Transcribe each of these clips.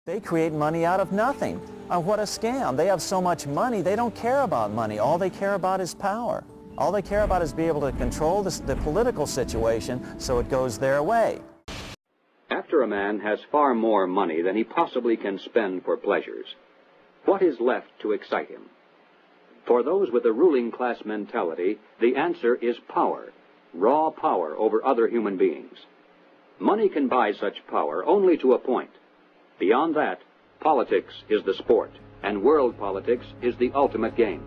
They create money out of nothing. What a scam. They have so much money, they don't care about money. All they care about is power. All they care about is being able to control the political situation so it goes their way. After a man has far more money than he possibly can spend for pleasures, what is left to excite him? For those with a ruling class mentality, the answer is power, raw power over other human beings. Money can buy such power only to a point. Beyond that, politics is the sport, and world politics is the ultimate game.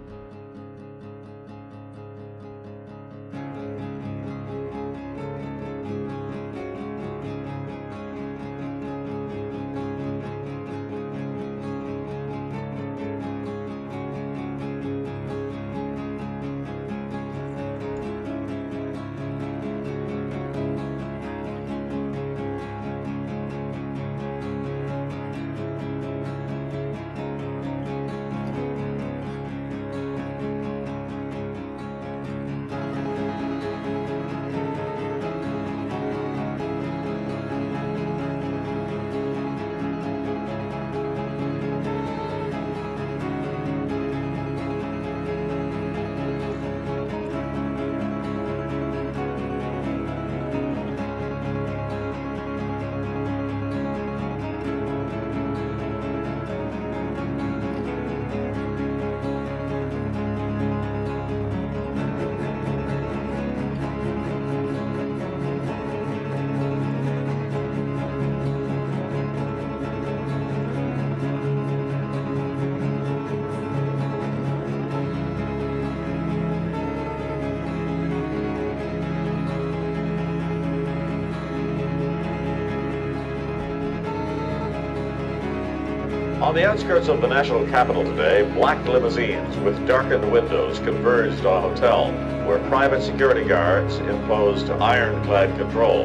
On the outskirts of the national capital today, black limousines with darkened windows converged on a hotel where private security guards imposed ironclad control.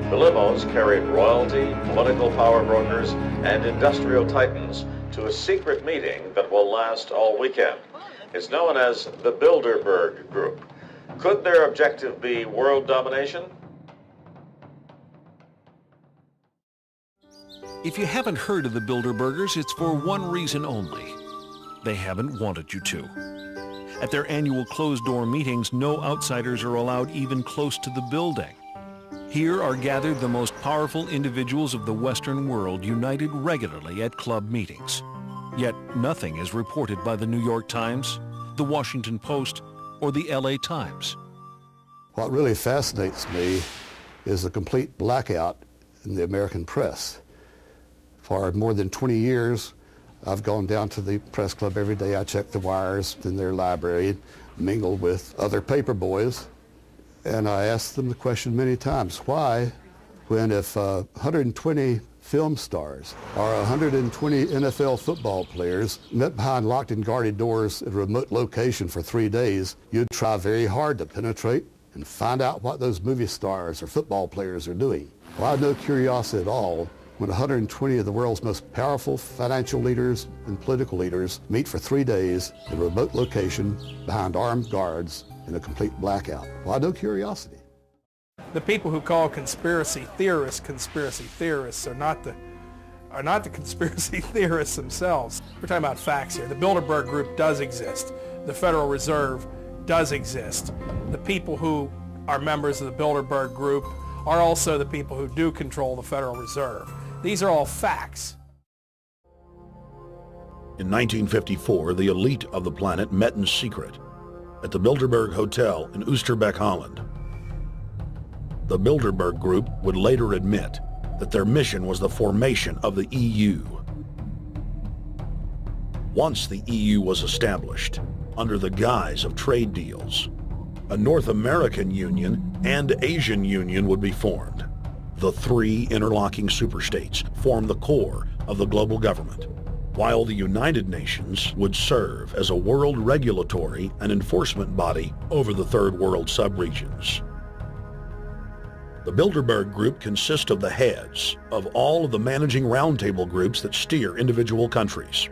The limos carried royalty, political power brokers, and industrial titans to a secret meeting that will last all weekend. It's known as the Bilderberg Group. Could their objective be world domination? If you haven't heard of the Bilderbergers, it's for one reason only. They haven't wanted you to. At their annual closed-door meetings, no outsiders are allowed even close to the building. Here are gathered the most powerful individuals of the Western world, united regularly at club meetings. Yet nothing is reported by the New York Times, the Washington Post, or the LA Times. What really fascinates me is the complete blackout in the American press. For more than 20 years, I've gone down to the press club every day. I check the wires in their library, mingle with other paper boys, and I asked them the question many times, why, when if 120 film stars or 120 NFL football players met behind locked and guarded doors at a remote location for 3 days, you'd try very hard to penetrate and find out what those movie stars or football players are doing. Well, I had no curiosity at all when 120 of the world's most powerful financial leaders and political leaders meet for 3 days in a remote location behind armed guards in a complete blackout. Well, I had no curiosity. The people who call conspiracy theorists are not the conspiracy theorists themselves. We're talking about facts here. The Bilderberg Group does exist. The Federal Reserve does exist. The people who are members of the Bilderberg Group are also the people who do control the Federal Reserve. These are all facts. In 1954, the elite of the planet met in secret at the Bilderberg Hotel in Oosterbeek, Holland. The Bilderberg Group would later admit that their mission was the formation of the EU. Once the EU was established, under the guise of trade deals, a North American Union and Asian Union would be formed. The three interlocking superstates form the core of the global government, while the United Nations would serve as a world regulatory and enforcement body over the Third World subregions. The Bilderberg Group consists of the heads of all of the managing roundtable groups that steer individual countries.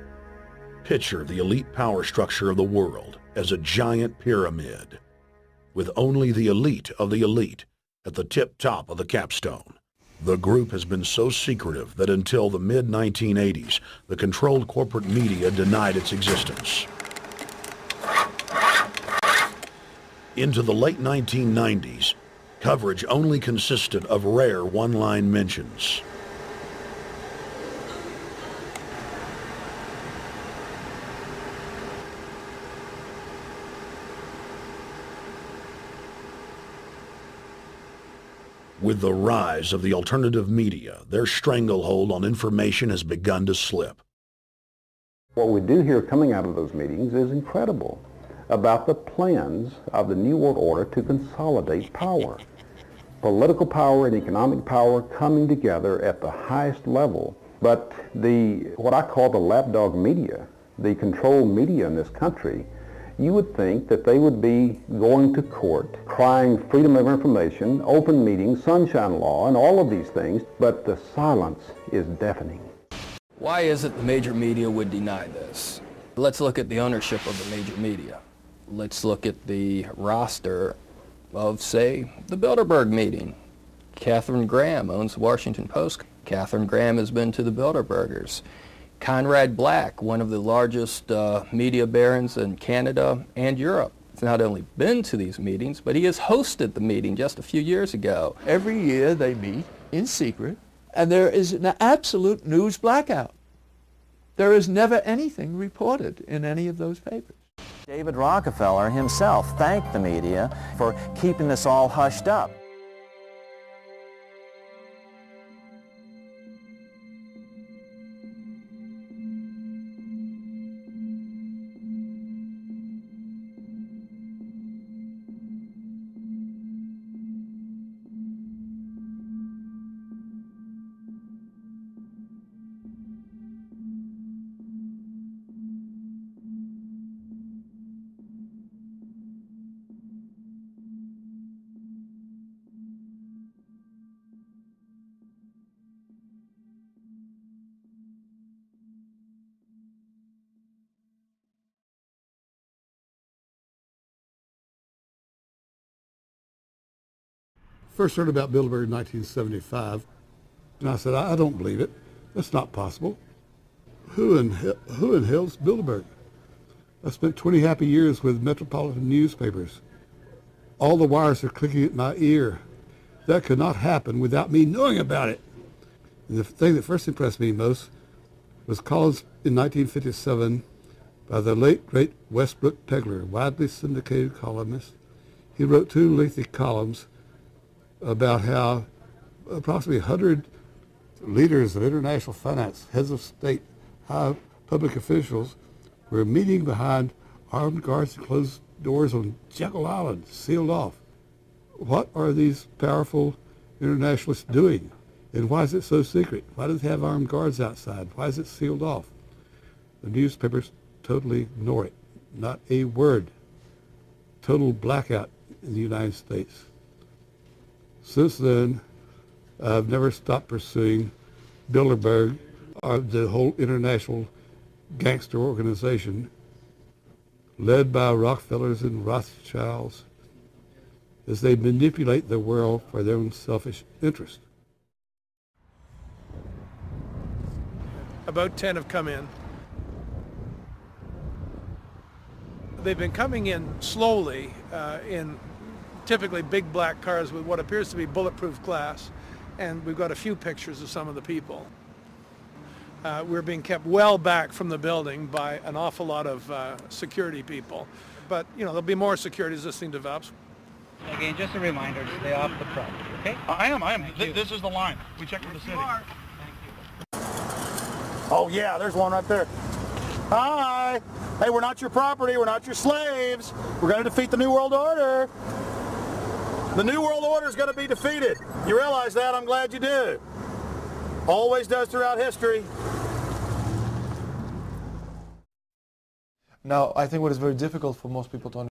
Picture the elite power structure of the world as a giant pyramid, with only the elite of the elite at the tip top of the capstone. The group has been so secretive that until the mid-1980s, the controlled corporate media denied its existence. Into the late 1990s, coverage only consisted of rare one-line mentions. With the rise of the alternative media, their stranglehold on information has begun to slip. What we do hear coming out of those meetings is incredible about the plans of the New World Order to consolidate power. Political power and economic power coming together at the highest level. But what I call the lapdog media, the controlled media in this country, you would think that they would be going to court, crying freedom of information, open meetings, sunshine law, and all of these things, but the silence is deafening. Why is it the major media would deny this? Let's look at the ownership of the major media. Let's look at the roster of, say, the Bilderberg meeting. Katharine Graham owns the Washington Post. Katharine Graham has been to the Bilderbergers. Conrad Black, one of the largest media barons in Canada and Europe, has not only been to these meetings, but he has hosted the meeting just a few years ago. Every year they meet in secret, and there is an absolute news blackout. There is never anything reported in any of those papers. David Rockefeller himself thanked the media for keeping this all hushed up. First heard about Bilderberg in 1975, and I said, I don't believe it. That's not possible. Who in hell's Bilderberg? I spent 20 happy years with metropolitan newspapers. All the wires are clicking at my ear. That could not happen without me knowing about it. And the thing that first impressed me most was columns in 1957 by the late, great Westbrook Pegler, widely syndicated columnist. He wrote 2 lengthy columns about how approximately 100 leaders of international finance, heads of state, high public officials were meeting behind armed guards and closed doors on Jekyll Island, sealed off. What are these powerful internationalists doing? And why is it so secret? Why do they have armed guards outside? Why is it sealed off? The newspapers totally ignore it. Not a word. Total blackout in the United States. Since then, I've never stopped pursuing Bilderberg, or the whole international gangster organization led by Rockefellers and Rothschilds as they manipulate the world for their own selfish interest. About 10 have come in. They've been coming in slowly in typically big black cars with what appears to be bulletproof glass, and we've got a few pictures of some of the people. We're being kept well back from the building by an awful lot of security people, but you know, there'll be more security as this thing develops. Again, just a reminder to stay off the property, okay? I am. This is the line. We checked with the city. Thank you. Oh yeah, there's one right there. Hi. Hey, we're not your property. We're not your slaves. We're going to defeat the New World Order. The New World Order is going to be defeated. You realize that? I'm glad you do. Always does throughout history. Now, I think what is very difficult for most people to understand